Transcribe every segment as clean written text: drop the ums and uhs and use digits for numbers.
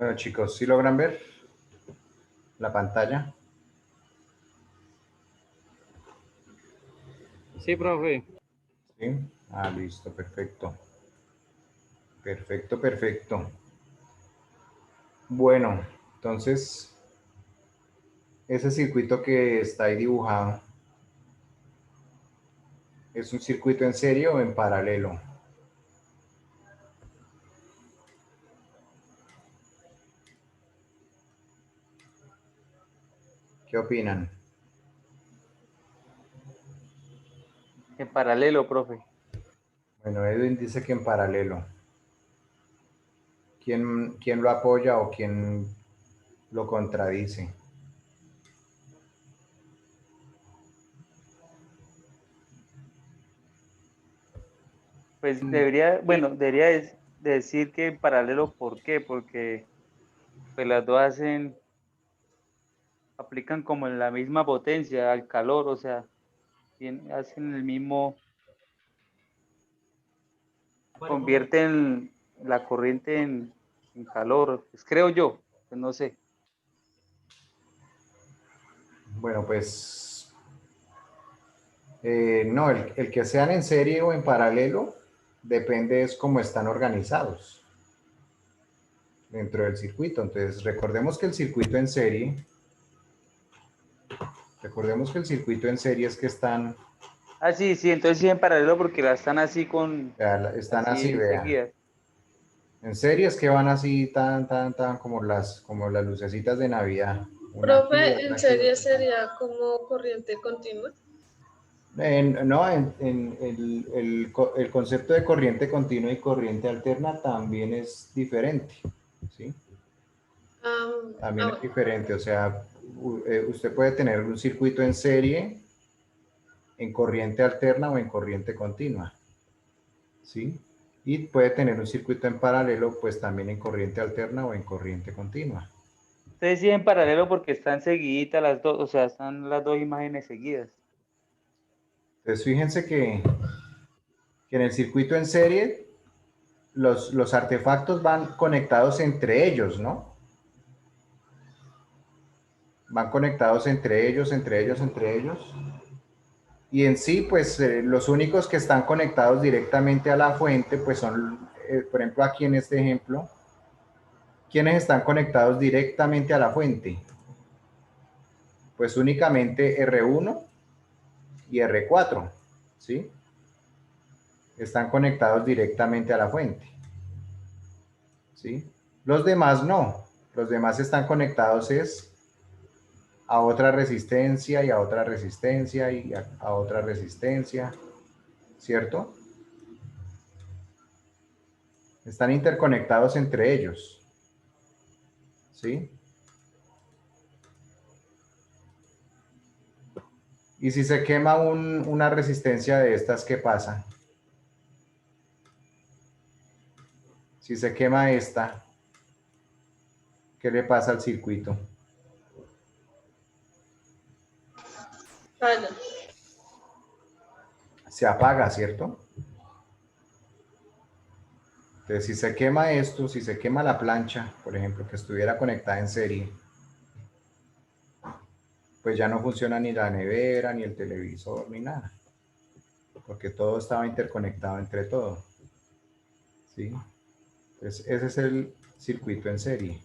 Bueno, chicos, ¿sí logran ver la pantalla? Sí, profe. ¿Sí? Ah, listo, perfecto. Perfecto, perfecto. Bueno, entonces, ese circuito que está ahí dibujado, ¿es un circuito en serie o en paralelo? ¿Qué opinan? En paralelo, profe. Bueno, Edwin dice que en paralelo. ¿Quién lo apoya o quién lo contradice? Pues debería, bueno, decir que en paralelo, ¿por qué? Porque pues las dos aplican como en la misma potencia al calor, o sea, hacen el mismo, convierten la corriente en calor, pues creo yo, pues no sé. Bueno, pues no, el que sean en serie o en paralelo depende es cómo están organizados dentro del circuito. Entonces, recordemos que el circuito en serie es que están, Ah, sí, sí, entonces sí en paralelo porque las están están así así, vean. seguidas. En serie es que van así tan como las lucecitas de Navidad. Una aquí, Profe, otra ¿en aquí, serie otra aquí. sería como corriente continua? No, en el concepto de corriente continua y corriente alterna también es diferente, ¿sí? También es Bueno. diferente, o sea, usted puede tener un circuito en serie, en corriente alterna o en corriente continua, ¿sí? Y puede tener un circuito en paralelo, pues también en corriente alterna o en corriente continua. Entonces sí en paralelo porque están seguiditas las dos, o sea, están las dos imágenes seguidas. Entonces, fíjense que en el circuito en serie, los artefactos van conectados entre ellos, ¿no? Van conectados entre ellos. Y en sí, pues los únicos que están conectados directamente a la fuente, pues son, por ejemplo, aquí en este ejemplo, ¿quiénes están conectados directamente a la fuente? Pues únicamente R1 y R4, ¿sí? Están conectados directamente a la fuente, ¿sí? Los demás no, los demás están conectados es a otra resistencia y a otra resistencia y a otra resistencia, ¿cierto? Están interconectados entre ellos, ¿sí? Y si se quema una resistencia de estas, ¿qué pasa? Si se quema esta, ¿qué le pasa al circuito? Falla. Se apaga, ¿cierto? Entonces, si se quema esto, si se quema la plancha, por ejemplo, que estuviera conectada en serie, pues ya no funciona ni la nevera, ni el televisor, ni nada, porque todo estaba interconectado entre todo, ¿sí? Entonces, ese es el circuito en serie.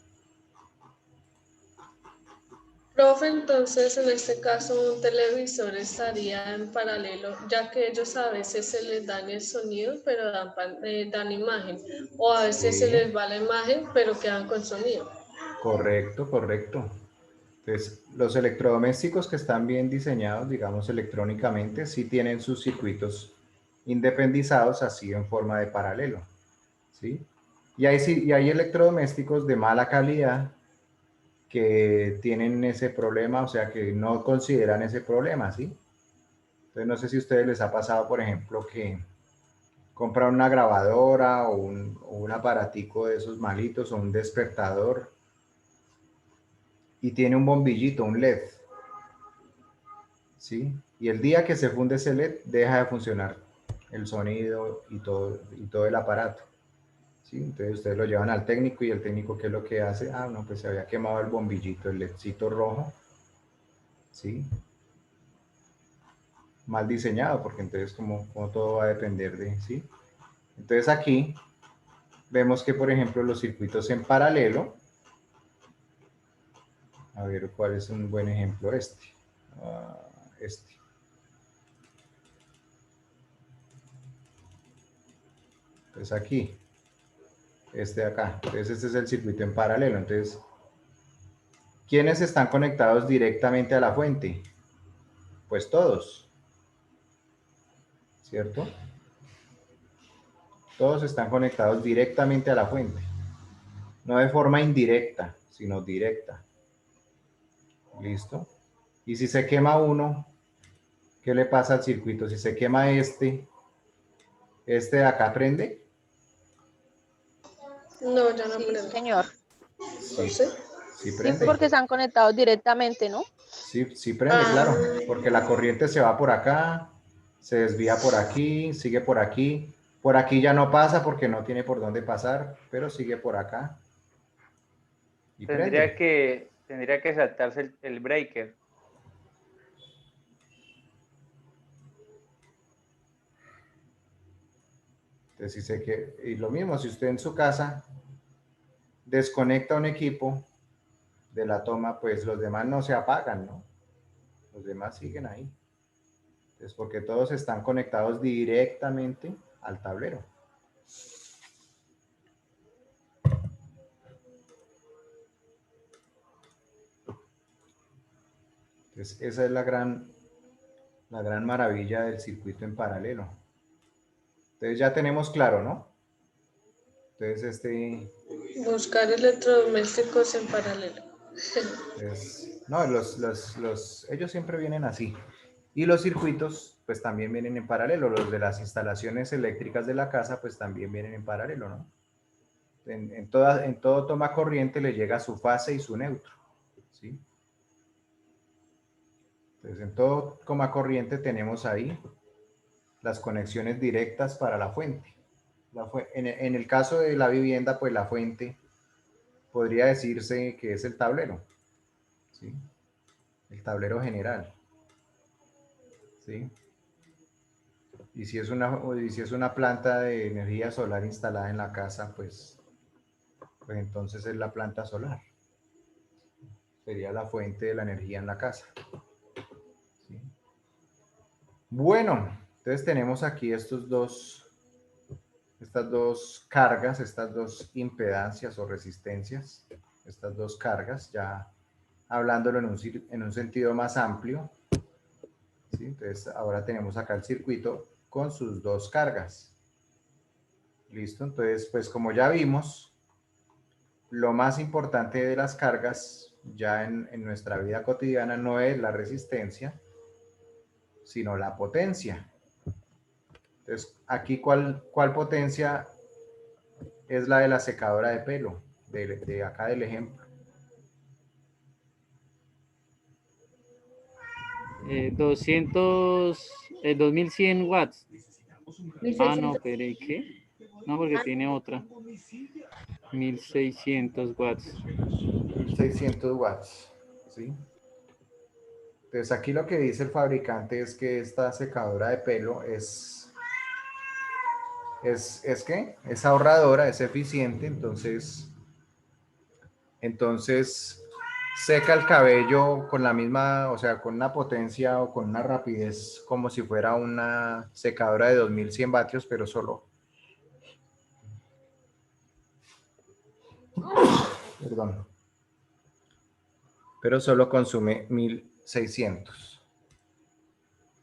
Profe, entonces en este caso un televisor estaría en paralelo, ya que ellos a veces se les daña el sonido, pero dan imagen, o a veces se Sí, les va la imagen, pero quedan con sonido. correcto, correcto. Entonces, los electrodomésticos que están bien diseñados, digamos, electrónicamente, sí tienen sus circuitos independizados así en forma de paralelo, ¿sí? Y hay electrodomésticos de mala calidad que tienen ese problema, o sea, que no consideran ese problema, ¿sí? Entonces, no sé si a ustedes les ha pasado, por ejemplo, que compran una grabadora o un aparatico de esos malitos o un despertador y tiene un bombillito, un LED, ¿sí? Y el día que se funde ese LED, deja de funcionar el sonido y todo el aparato, ¿sí? Entonces ustedes lo llevan al técnico y el técnico, ¿qué es lo que hace? Ah, no, pues se había quemado el bombillito, el ledcito rojo, ¿sí? Mal diseñado, porque entonces como todo va a depender de, ¿sí? Entonces aquí vemos que, por ejemplo, los circuitos en paralelo, a ver cuál es un buen ejemplo, este. Este. Entonces aquí, este de acá. Entonces este es el circuito en paralelo. Entonces, ¿quiénes están conectados directamente a la fuente? Pues todos, ¿cierto? Todos están conectados directamente a la fuente. No de forma indirecta, sino directa. ¿Listo? Y si se quema uno, ¿qué le pasa al circuito? Si se quema este de acá prende. No, ya no Sí, prende. señor. No Sí, sé. sí Sí, prende. porque están conectados directamente, ¿no? Sí, sí prende, Ah, claro. Porque la corriente se va por acá, se desvía por aquí, sigue por aquí. Por aquí ya no pasa porque no tiene por dónde pasar, pero sigue por acá y prende. Tendría que saltarse el breaker. Entonces, y lo mismo, si usted en su casa desconecta un equipo de la toma, pues los demás no se apagan, ¿no? Los demás siguen ahí. Es porque todos están conectados directamente al tablero. Entonces, esa es la gran maravilla del circuito en paralelo. Entonces ya tenemos claro, ¿no? Entonces buscar electrodomésticos en paralelo. no, ellos siempre vienen así. Y los circuitos, pues también vienen en paralelo. Los de las instalaciones eléctricas de la casa, pues también vienen en paralelo, ¿no? En todo toma corriente le llega su fase y su neutro, ¿sí? Entonces, en todo toma corriente tenemos ahí las conexiones directas para la fuente. En el caso de la vivienda, pues la fuente podría decirse que es el tablero, ¿sí? El tablero general, ¿sí? Y si es una planta de energía solar instalada en la casa, pues entonces es la planta solar. Sería la fuente de la energía en la casa, ¿sí? Bueno, entonces tenemos aquí estas dos cargas, estas dos impedancias o resistencias, estas dos cargas, ya hablándolo en un sentido más amplio, ¿sí? Entonces ahora tenemos acá el circuito con sus dos cargas. Listo, entonces pues como ya vimos, lo más importante de las cargas ya en nuestra vida cotidiana no es la resistencia, sino la potencia. Entonces, aquí, ¿cuál potencia es la de la secadora de pelo? De acá del ejemplo. 2100 watts. Ah, no, pero ¿y qué? No, porque tiene otra. 1600 watts. 1600 watts, ¿sí? Entonces, aquí lo que dice el fabricante es que esta secadora de pelo ¿qué? Es ahorradora, es eficiente, entonces seca el cabello con la misma, o sea, con una potencia o con una rapidez como si fuera una secadora de 2100 vatios, pero solo consume 1600.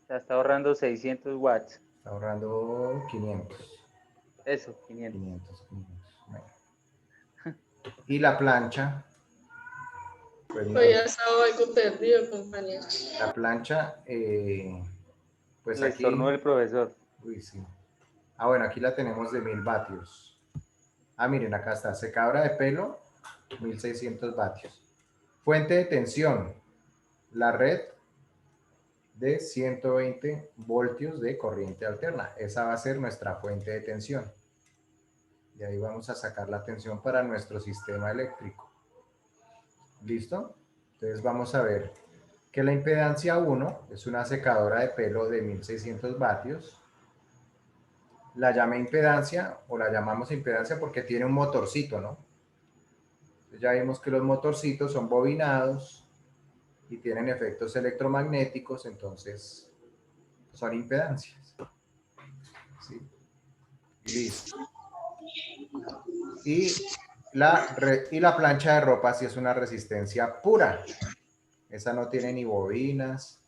O sea, está ahorrando 600 watts. Está ahorrando 500. Eso, 500. 500. Bueno. Y la plancha, pues no, Hoy ya estaba algo perdido, compañeros. la plancha, pues Le estornó aquí, el profesor. uy, sí. Ah, bueno, aquí la tenemos de 1000 vatios. Ah, miren, acá está, secadora de pelo, 1600 vatios. Fuente de tensión, la red de 120 voltios de corriente alterna. Esa va a ser nuestra fuente de tensión. Y ahí vamos a sacar la tensión para nuestro sistema eléctrico. ¿Listo? Entonces vamos a ver que la impedancia 1 es una secadora de pelo de 1600 vatios. La llamé impedancia o la llamamos impedancia porque tiene un motorcito, ¿no? Entonces ya vimos que los motorcitos son bobinados y tienen efectos electromagnéticos, entonces son impedancias. ¿Sí? Listo. Y la plancha de ropa sí es una resistencia pura. Esa no tiene ni bobinas,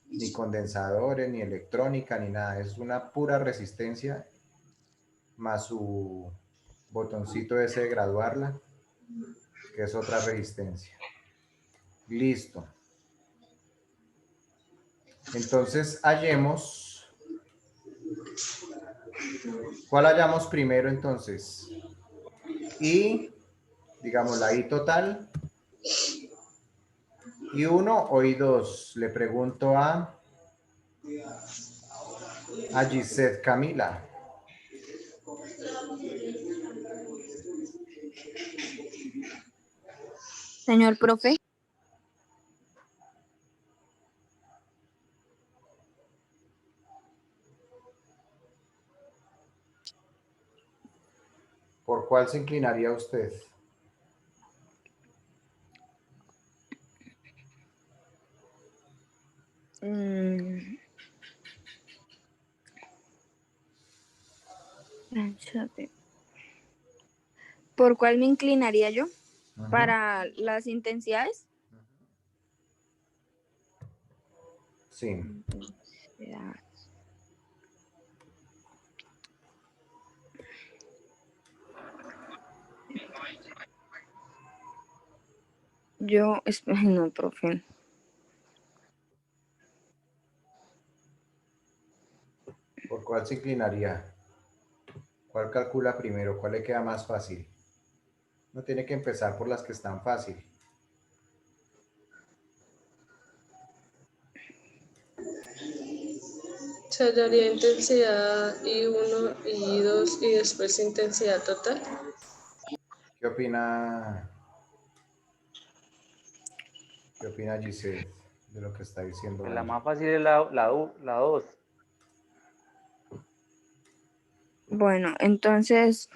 ni condensadores, ni electrónica, ni nada. Es una pura resistencia más su botoncito ese de graduarla, que es otra resistencia. Listo. Entonces hallemos. ¿Cuál hallamos primero entonces? Y, digamos, la I total. I1 o I2. Le pregunto a Gisette Camila. Señor profe, ¿Por cuál se inclinaría usted? ¿por cuál me inclinaría yo? Ujú. Para las intensidades. Sí. No, profe. ¿Por cuál se inclinaría? ¿Cuál calcula primero? ¿Cuál le queda más fácil? No tiene que empezar por las que están fácil. Se hallaría intensidad I1 y I2 y después intensidad total. ¿Qué opina? ¿Qué opina Giselle de lo que está diciendo Pues la Angie? más fácil es la 2. Bueno, entonces,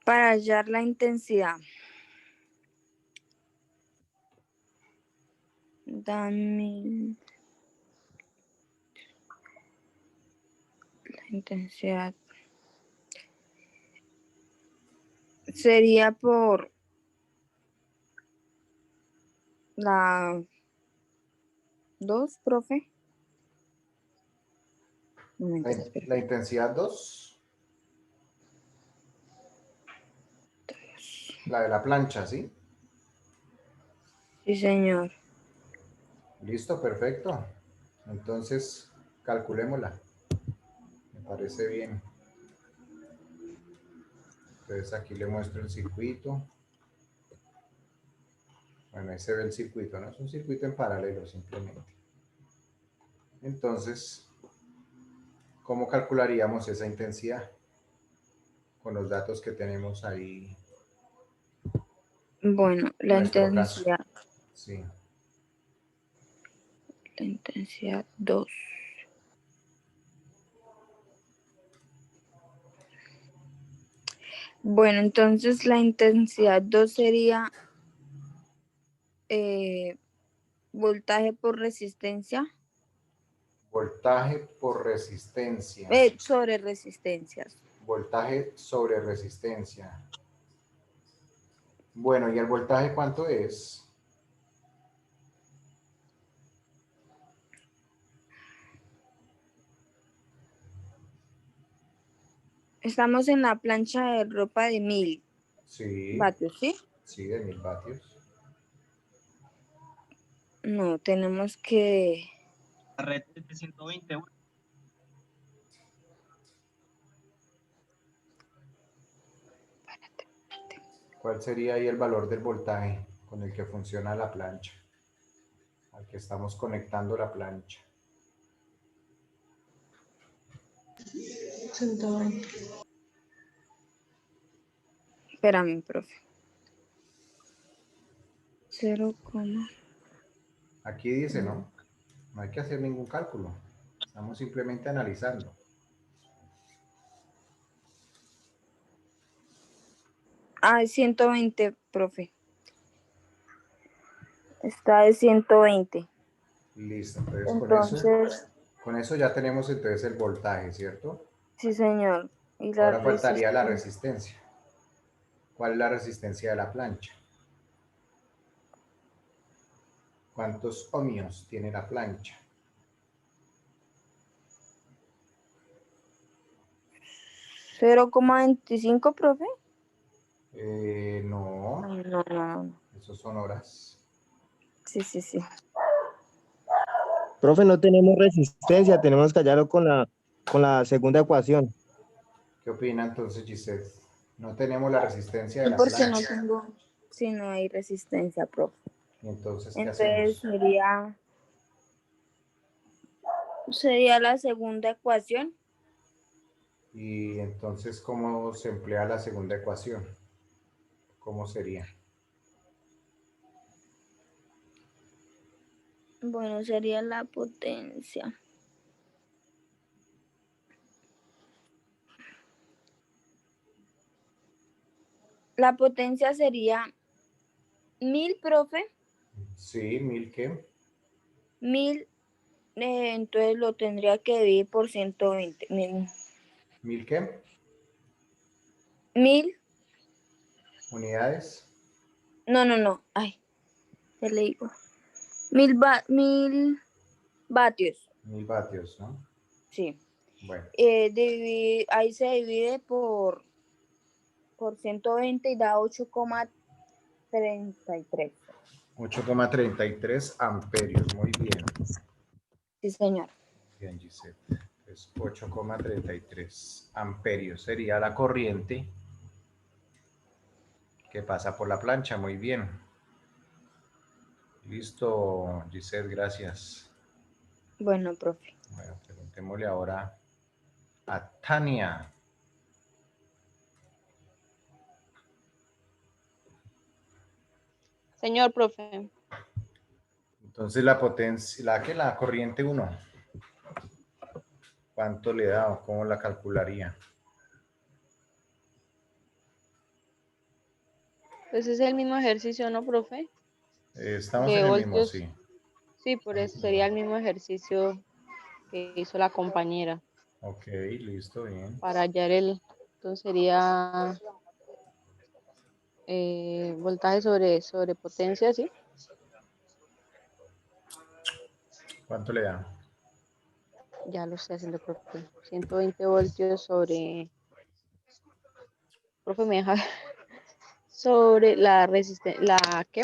para hallar la intensidad, dame la intensidad. Sería por la 2, profe. Un momento, espera. La intensidad 2, la de la plancha, ¿sí? Sí, señor. Listo, perfecto. Entonces, calculémosla. Me parece bien. Entonces aquí le muestro el circuito. Bueno, ahí se ve el circuito, ¿no? Es un circuito en paralelo simplemente. Entonces, ¿cómo calcularíamos esa intensidad? Con los datos que tenemos ahí Bueno, en nuestro caso. Sí. la intensidad 2. Bueno, entonces la intensidad 2 sería voltaje por resistencia, Voltaje por resistencia. sobre resistencias. Voltaje sobre resistencia. Bueno, ¿y el voltaje cuánto es? Estamos en la plancha de ropa de 1000 Sí, vatios, ¿sí? sí, de 1000 vatios. No, tenemos que... La red es de 120. ¿Cuál sería ahí el valor del voltaje con el que funciona la plancha? Al que estamos conectando la plancha. 120. Espérame, profe. 0, Aquí dice, ¿no? No hay que hacer ningún cálculo. Estamos simplemente analizando. es 120, profe. Está de 120. Listo. Entonces, Entonces, con eso ya tenemos entonces el voltaje, ¿cierto? sí, señor. Y la Ahora faltaría la resistencia. resistencia. ¿Cuál es la resistencia de la plancha? ¿Cuántos ohmios tiene la plancha? 0,25, profe. No, No. esos son horas. Sí. Profe, no tenemos resistencia, tenemos que hallarlo con la segunda ecuación. ¿Qué opina entonces, Giselle? No tenemos la resistencia de Sí, la porque no plancha. tengo, sí, no hay resistencia, profe. ¿Y entonces qué Entonces hacemos? sería la segunda ecuación. Y entonces, ¿cómo se emplea la segunda ecuación? ¿Cómo sería? Bueno, sería la potencia. La potencia sería 1000, profe. Sí, ¿1000 qué? 1000, entonces lo tendría que dividir por 120. ¿1000 qué? 1000, ¿Unidades? no. Ay, ya le digo. 1000 vatios. 1000 vatios, ¿no? Sí. Bueno, Ahí se divide por 120 y da 8,33. 8,33 amperios. Muy bien. Sí, señor. Bien, Giselle. Es 8,33 amperios. Sería la corriente que pasa por la plancha. Muy bien. Listo, Giselle, gracias. Bueno, profe. Bueno, preguntémosle ahora a Tania. Señor profe, Entonces la potencia, la corriente 1, ¿cuánto le da o cómo la calcularía? pues es el mismo ejercicio, ¿no, profe? Estamos De en el mismo, voltios. sí. Sí, por eso sería el mismo ejercicio que hizo la compañera Ok, listo, bien. para hallar entonces sería voltaje sobre potencia, ¿sí? ¿Cuánto le da? Ya lo estoy haciendo, profe. 120 voltios profe, me deja sobre la resistencia, ¿qué?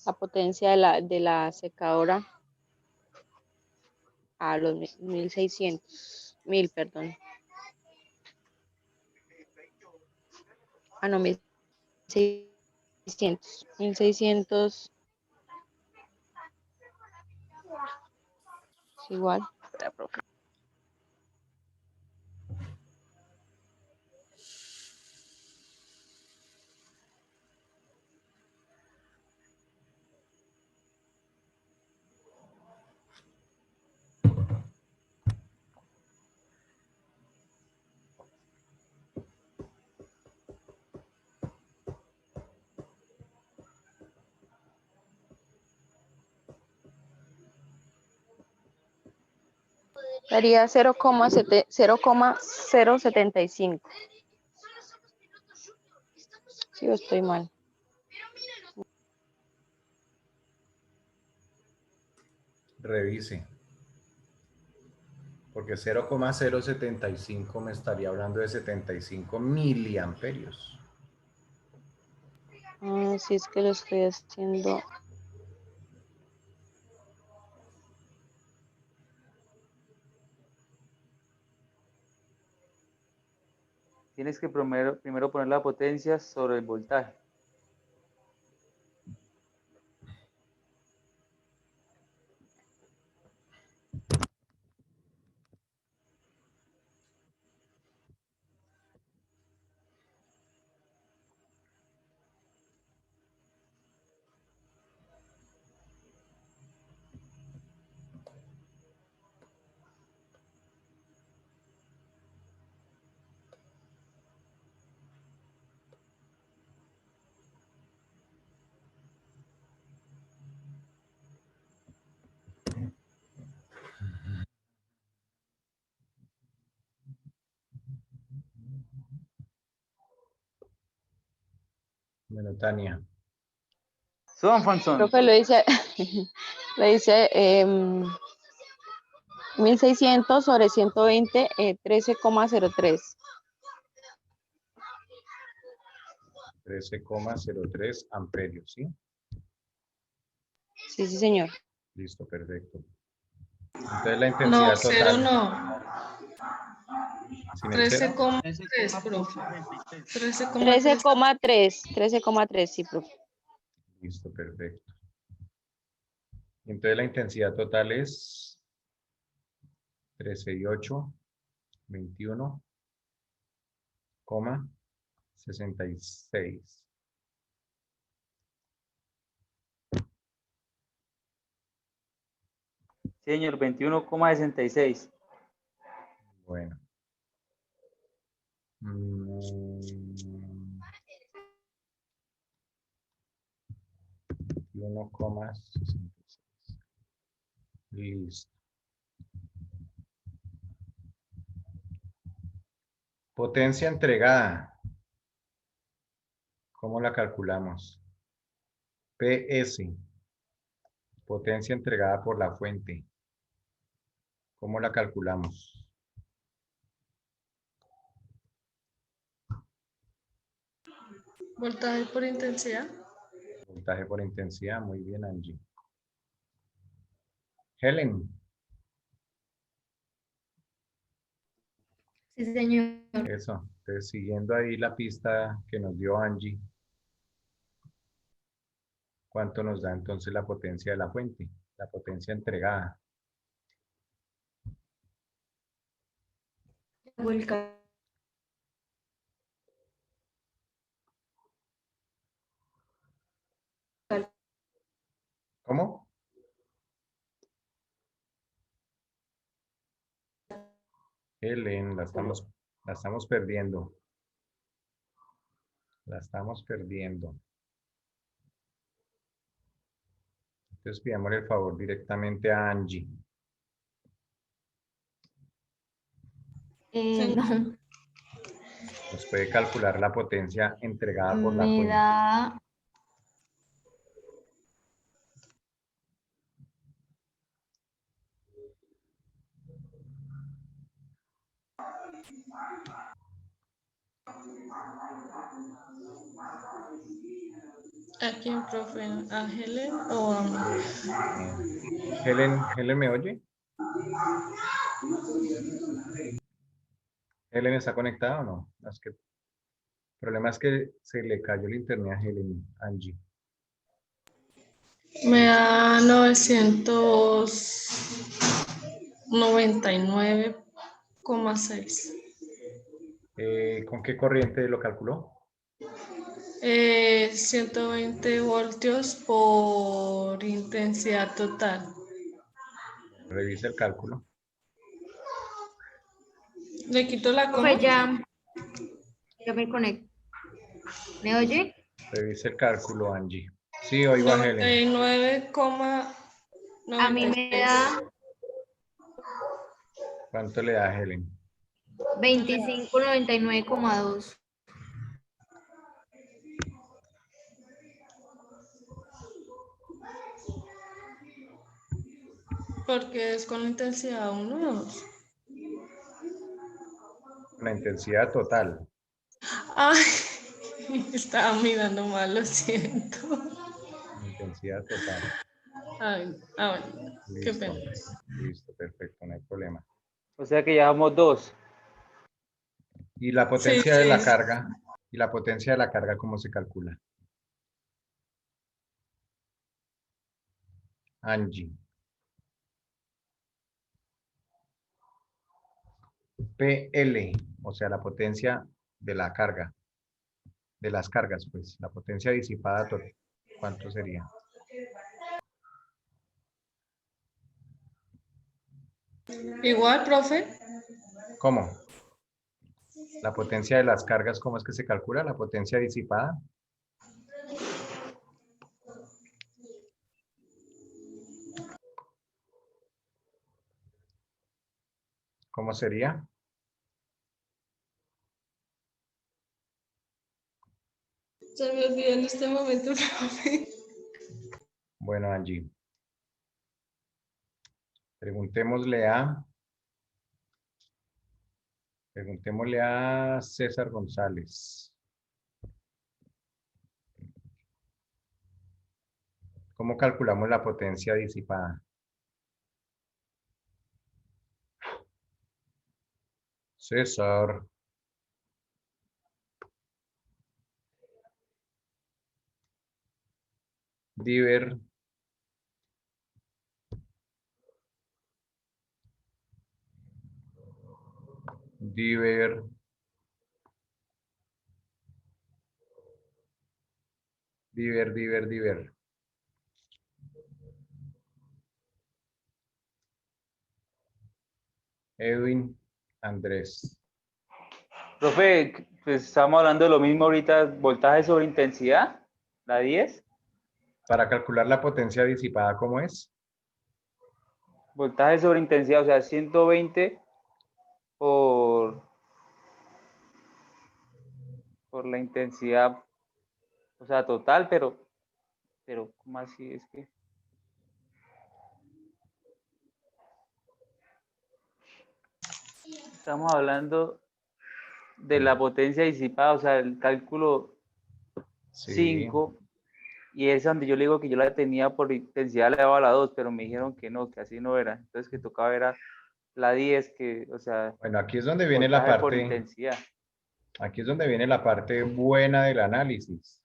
La potencia de la secadora a los 1600, perdón. No, 1600 es igual. Espera, profe. Sería 0,075. Sí, o estoy mal. Revise. Porque 0,075 me estaría hablando de 75 miliamperios. Sí, es que lo estoy haciendo. Tienes que primero poner la potencia sobre el voltaje. Bueno, Tania. Son Fanson. Profe, lo dice, lo dice 1600 sobre 120, 13,03. 13,03 amperios, ¿sí? Sí, sí, señor. Listo, perfecto. Entonces la No, intensidad cero total. no. Sin el cero. 13,3, profe. 13,3. 13,3, 13,3, sí, profe. Listo, perfecto. Entonces la intensidad total es 13,8, 21,66. Señor, 21,66. Bueno. 1,66. Listo. Potencia entregada. ¿Cómo la calculamos? PS. Potencia entregada por la fuente. ¿Cómo la calculamos? Voltaje por intensidad. Voltaje por intensidad. Muy bien, Angie. Helen. Sí, señor. Eso. Entonces, siguiendo ahí la pista que nos dio Angie, ¿cuánto nos da entonces la potencia de la fuente? La potencia entregada. Hago el cálculo. ¿Cómo? Helen, la estamos perdiendo. La estamos perdiendo. Entonces pidámosle el favor directamente a Angie. No, Nos puede calcular la potencia entregada por la me fuente. da ¿A quién, profe? ¿A Helen o a mí? Helen, ¿me oye? ¿Helen está conectada o no? Es que, el problema es que se le cayó el internet a Helen, Angie. Me da 999,6. ¿Con qué corriente lo calculó? 120 voltios por intensidad total. Revise el cálculo. Le quito la coma. Profe, ya me conecto. ¿Me oye? Revise el cálculo, Angie. Sí, oigo a Helen. 99,96. A mí me da ¿Cuánto le da a Helen? 2599,2. Porque es con intensidad 1 o 2. La intensidad total. Ay, estaba mirando mal, lo siento. Intensidad total. Ay, bueno, qué Listo. pena. Listo, perfecto, no hay problema. O sea que llevamos 2. ¿Y la Sí, potencia de la sí. carga? ¿Y la potencia de la carga cómo se calcula? Angie. PL, o sea, la potencia de la carga, de las cargas, pues, la potencia disipada total. ¿Cuánto sería? Igual, profe. ¿Cómo? La potencia de las cargas, ¿cómo es que se calcula? La potencia disipada. ¿Cómo sería? Se me olvidó en este momento, profe. Bueno, Angie. Preguntémosle a César González. ¿Cómo calculamos la potencia disipada? César. Diver. Diver. Diver. Edwin, Andrés. Profe, pues estamos hablando de lo mismo ahorita, voltaje sobre intensidad, la 10. Para calcular la potencia disipada, ¿cómo es? Voltaje sobre intensidad, o sea, 120 por la intensidad, o sea, total, pero ¿cómo así? Es que estamos hablando de la potencia disipada, o sea, el cálculo Sí. 5, y es donde yo le digo que yo la tenía por intensidad elevada a la 2, pero me dijeron que no, que así no era, entonces que tocaba era la 10, que, o sea, Bueno, aquí es donde viene la voltaje por parte, intensidad. aquí es donde viene la parte buena del análisis.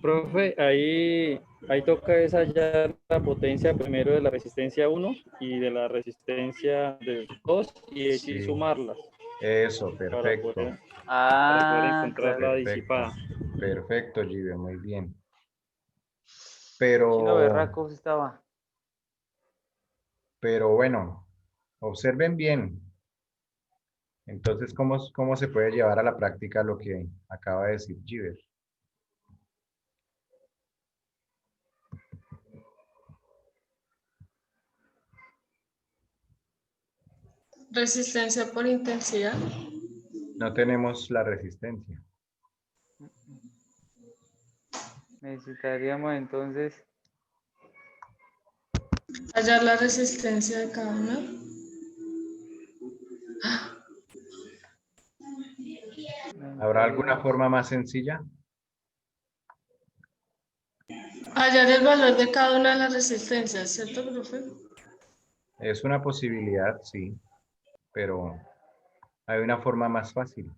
Profe, ahí toca es hallar la potencia primero de la resistencia 1 y de la resistencia de 2 y así Sí. sumarlas Eso, para perfecto. poder encontrar la Perfecto. disipada. Perfecto, Gibe, muy bien. Chino Berracos estaba. Pero bueno, observen bien. Entonces, ¿cómo se puede llevar a la práctica lo que acaba de decir Giver? Resistencia por intensidad. No tenemos la resistencia. Necesitaríamos entonces Hallar la resistencia de cada una. ¿Habrá alguna forma más sencilla? Hallar el valor de cada una de las resistencias, ¿cierto, profe? Es una posibilidad, sí, pero hay una forma más fácil.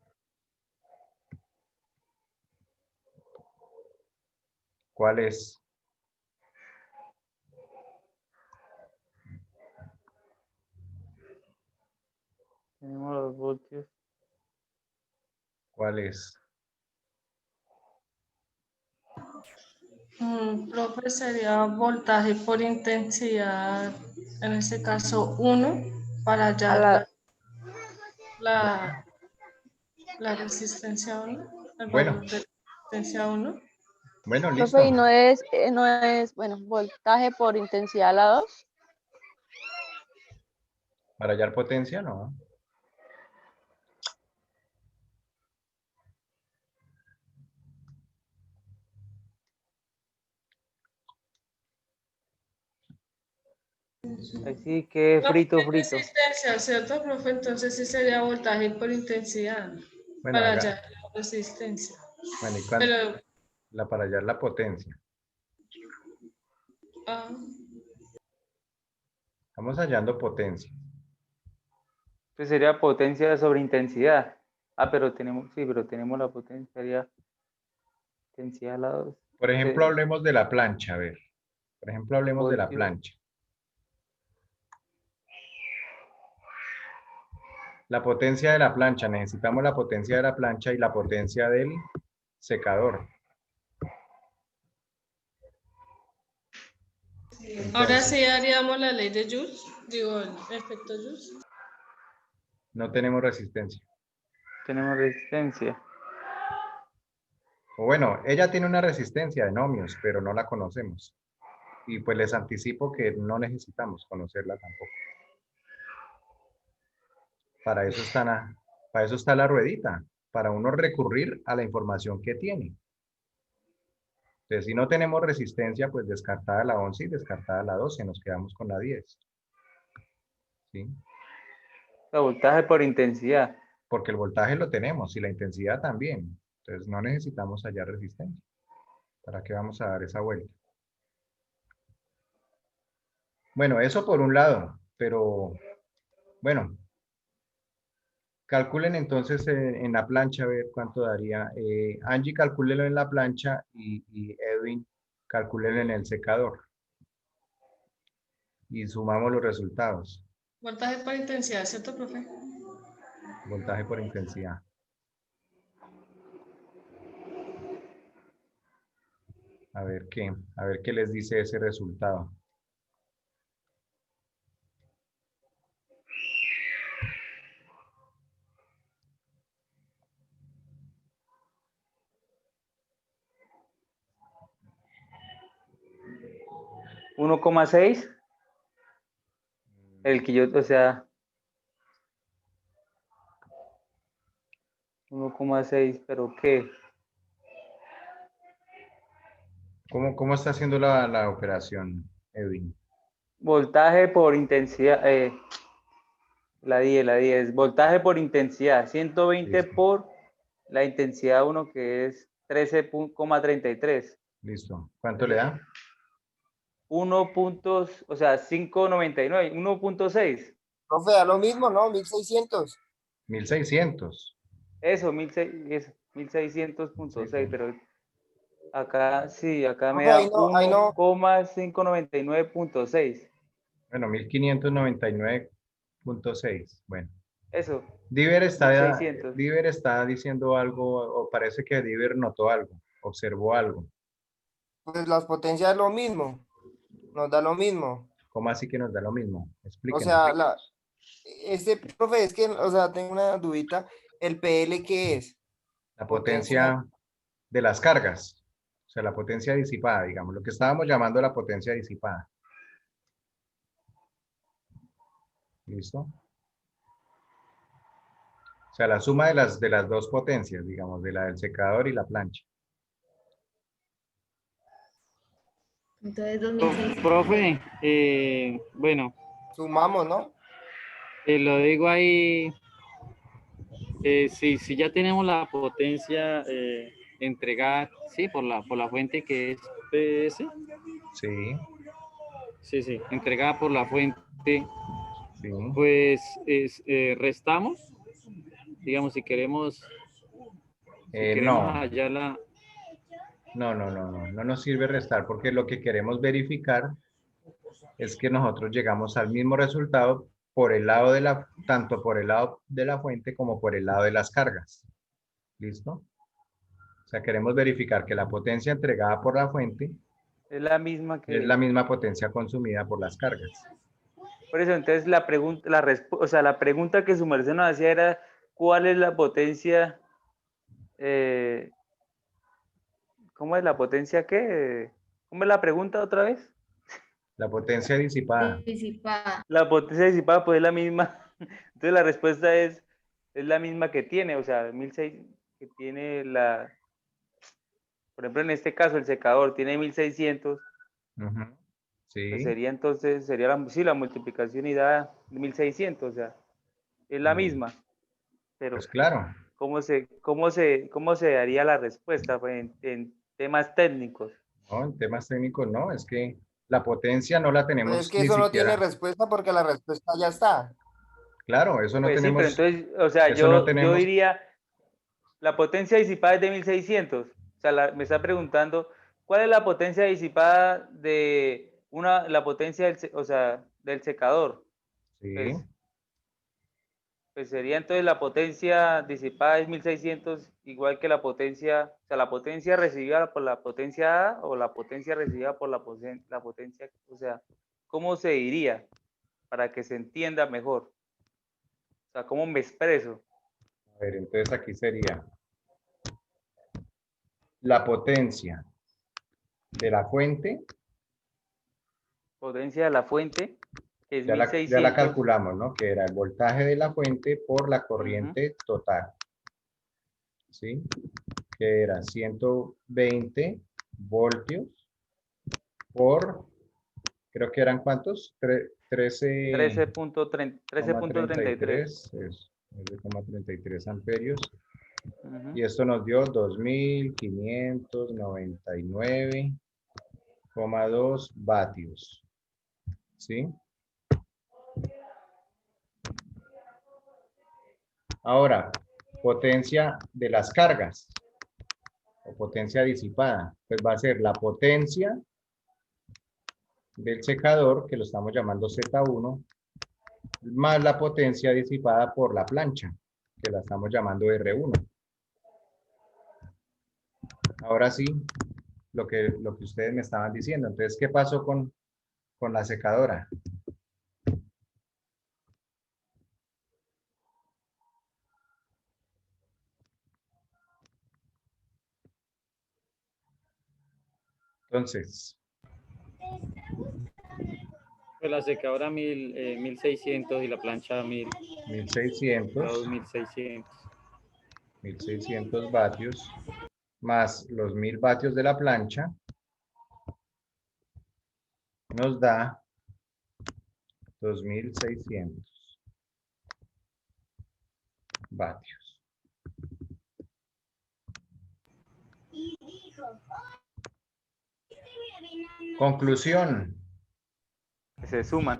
¿Cuál es? tenemos los voltios. ¿Cuál es? Profe, sería voltaje por intensidad, en este caso 1, para hallar la resistencia 1, el Bueno. valor de resistencia 1. Bueno, listo. Profe, y no es, bueno, voltaje por intensidad a la 2. Para hallar potencia, no. Así que frito. Resistencia, ¿cierto, profe? Entonces sí sería voltaje por intensidad, Bueno, para hallar la resistencia. Bueno, ¿y Pero, para hallar la potencia? Estamos hallando potencia. Pues sería potencia sobre intensidad. Pero tenemos la potencia, sería intensidad a la 2. Por ejemplo, hablemos de la plancha, a ver. Por ejemplo, hablemos de la Voltios. plancha. La potencia de la plancha, necesitamos la potencia de la plancha y la potencia del secador. Entonces, ahora sí haríamos la ley de Joule, digo, el efecto Joule. no tenemos resistencia. Tenemos resistencia. O bueno, ella tiene una resistencia de ohmios, pero no la conocemos. Y pues les anticipo que no necesitamos conocerla tampoco. Para eso está la ruedita, para uno recurrir a la información que tiene. Entonces, si no tenemos resistencia, pues descartada la 11 y descartada la 12, nos quedamos con la 10. ¿Sí? La voltaje por intensidad. Porque el voltaje lo tenemos y la intensidad también. Entonces, no necesitamos hallar resistencia. ¿Para qué vamos a dar esa vuelta? Bueno, eso por un lado, pero bueno, calculen entonces en la plancha a ver cuánto daría. Angie, calcúlelo en la plancha y Edwin, calcúlenlo en el secador. Y sumamos los resultados. Voltaje por intensidad, ¿cierto, profe? Voltaje por intensidad. A ver qué les dice ese resultado. ¿1,6? El que yo, o sea, 1,6, pero ¿qué? ¿Cómo está haciendo la operación, Edwin? Voltaje por intensidad, la 10, voltaje por intensidad, 120 Listo. por la intensidad 1 que es 13,33. Listo. ¿Cuánto le da? 1 puntos, o sea, 5,99, 1,6. Profe, da lo mismo, ¿no? 1600. 1600. Eso, 1600.6, pero acá sí, acá me Profe, da ahí no. 1,599.6. Bueno, 1599.6. Bueno. Eso, Diver 1600. está diciendo algo, o parece que Diver notó algo, observó algo. Pues las potencias es lo mismo. Nos da lo mismo. ¿Cómo así que nos da lo mismo? O Explíquenos. sea, profe, es que, o sea, tengo una dudita. ¿El PL qué es? La potencia de las cargas. O sea, la potencia disipada, digamos, lo que estábamos llamando la potencia disipada. ¿Listo? O sea, la suma de las dos potencias, digamos, de la del secador y la plancha. Entonces 2600. Profe, bueno, Sumamos, ¿no? lo digo ahí, si ya tenemos la potencia entregada, sí, por la fuente que es PS, Sí, sí, entregada por la fuente, sí. pues restamos, digamos, si queremos No. hallar la... No nos sirve restar porque lo que queremos verificar es que nosotros llegamos al mismo resultado por el lado tanto por el lado de la fuente como por el lado de las cargas. ¿Listo? O sea, queremos verificar que la potencia entregada por la fuente es la misma es que... la misma potencia consumida por las cargas. Por eso, entonces la pregunta, o sea, la pregunta que su merced nos hacía era, ¿cuál es la potencia? ¿Cómo es la potencia qué? ¿Cómo es la pregunta otra vez? La potencia disipada. Disipada. La potencia disipada pues es la misma. Entonces la respuesta es la misma que tiene, o sea, 1600 que tiene la, por ejemplo, en este caso el secador tiene 1600, Ujú. Sí. pues sería entonces, sería la multiplicación y da 1600, o sea, es la misma. Pero Pues claro. ¿cómo se daría la respuesta pues, en temas técnicos? No, en temas técnicos no, es que la potencia no la Pues tenemos es que ni eso no tiene siquiera. respuesta porque la respuesta ya está. Claro, eso no Pues sí, pero tenemos. entonces, o sea, Eso no yo tenemos. diría, la potencia disipada es de 1600. O sea, me está preguntando, ¿cuál es la potencia disipada de la potencia del secador? Sí. Pues sería entonces la potencia disipada es 1600, igual que la potencia, o sea, la potencia recibida por la potencia A o la potencia recibida por la potencia, o sea, ¿cómo se diría? Para que se entienda mejor. O sea, ¿cómo me expreso? A ver, entonces aquí sería la potencia de la fuente. Potencia de la fuente, que es Ya la 1600. calculamos, ¿no? Que era el voltaje de la fuente por la corriente total. ¿Sí? Que era 120 voltios por, creo que eran ¿cuántos? 13.33. 13,33 amperios. Ujú. Y esto nos dio 2.599,2 vatios. ¿Sí? Ahora, potencia de las cargas o potencia disipada, pues va a ser la potencia del secador, que lo estamos llamando Z1, más la potencia disipada por la plancha, que la estamos llamando R1. Ahora sí, lo que ustedes me estaban diciendo. Entonces, ¿qué pasó con la secadora? Entonces, Pues la secadora 1600 y la plancha 1000, 1600, 2600. 1600 vatios, más los 1000 vatios de la plancha, nos da 2600 vatios. Conclusión. Se suman.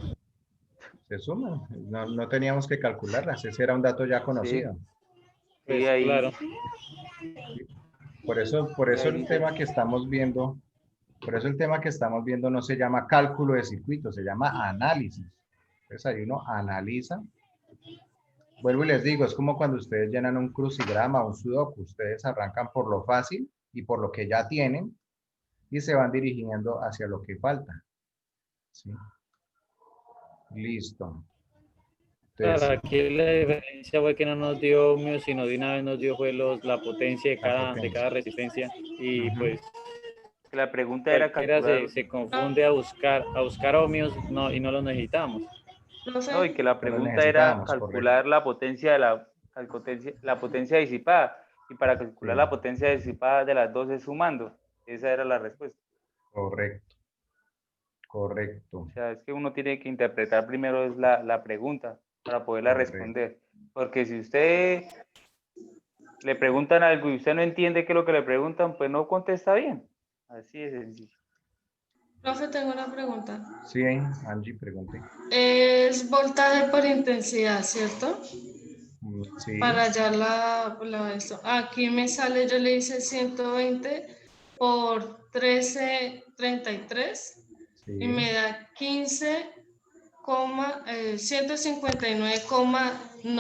Se suman. No teníamos que calcularlas. Ese era un dato ya conocido. Pues ahí. claro. Por eso el tema que estamos viendo, no se llama cálculo de circuitos, se llama análisis. Entonces ahí uno analiza. Vuelvo y les digo, es como cuando ustedes llenan un crucigrama, un sudoku. Ustedes arrancan por lo fácil y por lo que ya tienen y se van dirigiendo hacia lo que falta. ¿Sí? Listo. Claro, Entonces, aquí la diferencia fue que no nos dio ohmios, sino de una vez nos dio fue la potencia de potencia. cada resistencia. Y Ujú. pues La pregunta era cualquiera calcular. se confunde a buscar ohmios y no los necesitamos. No, y que la No lo pregunta era necesitábamos, calcular la potencia de la potencia disipada. Y para calcular la potencia disipada de las dos es sumando. Esa era la respuesta. Correcto. O sea, es que uno tiene que interpretar primero es la pregunta para poderla responder. Porque si usted le preguntan algo y usted no entiende qué es lo que le preguntan, pues no contesta bien. Así de sencillo. Profe, tengo una pregunta. Sí, Angie, pregunté. Es voltaje por intensidad, ¿cierto? Sí. Para hallar esto. Aquí me sale, yo le hice 120 por 1333 Sí. y me da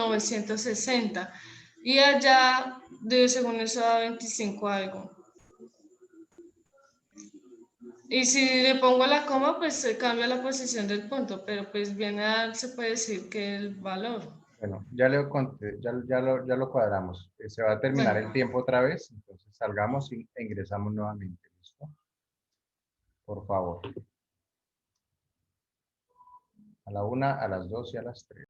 159,960. Y allá, según eso, da 25 algo. Y si le pongo la coma, pues se cambia la posición del punto, pero pues viene a dar, se puede decir que el valor. Bueno, ya le conté, ya lo cuadramos. Se va a terminar Bueno. el tiempo otra vez, entonces salgamos e ingresamos nuevamente. ¿Listo? Por favor. A la 1, a las 2 y a las 3.